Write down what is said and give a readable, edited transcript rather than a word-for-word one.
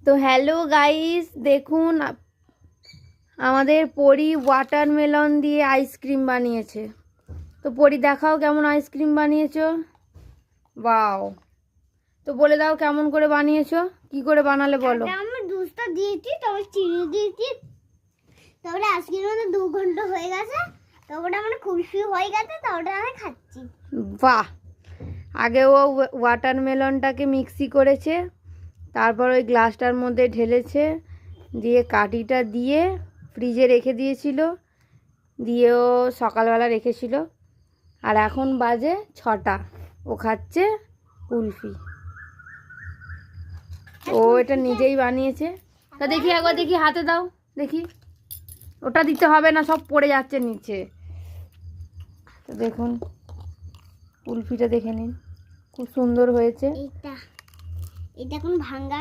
তো hello guys, দেখুন আমাদের পরি ওয়াটারমেলন দিয়ে আইসক্রিম বানিয়েছে। তো পরি দেখাও কেমন আইসক্রিম বানিয়েছো। ওয়াও, তো বলে দাও কেমন করে বানিয়েছো, কি করে বানালে বলো। আমি দুধটা দিয়েছি, তবে চিনি দিয়েছি, তারপরে আইসক্রিম 2 ঘন্টা হয়ে গেছে, তারপরে আমার খুশি হয়ে গেছে, তারপরে আমি খাচ্ছি। বাহ, আগে ও ওয়াটারমেলনটাকে মিক্সি করেছে, তারপর ওই গ্লাসটার মধ্যে ঢেলেছে, দিয়ে কাঠিটা দিয়ে ফ্রিজে রেখে দিয়েছিল, দিয়ে ও সকালবেলা রেখেছিল। আর এখন বাজে 6টা, ও খাচ্ছে কুলফি। ও এটা নিজেই বানিয়েছে। তা দেখি একবার, দেখি হাতে দাও দেখি। ওটা দিতে হবে না, সব পড়ে যাচ্ছে নিচে। তো দেখুন কুলফিটা দেখে নিন, খুব সুন্দর হয়েছে। এটা এখন ভাঙা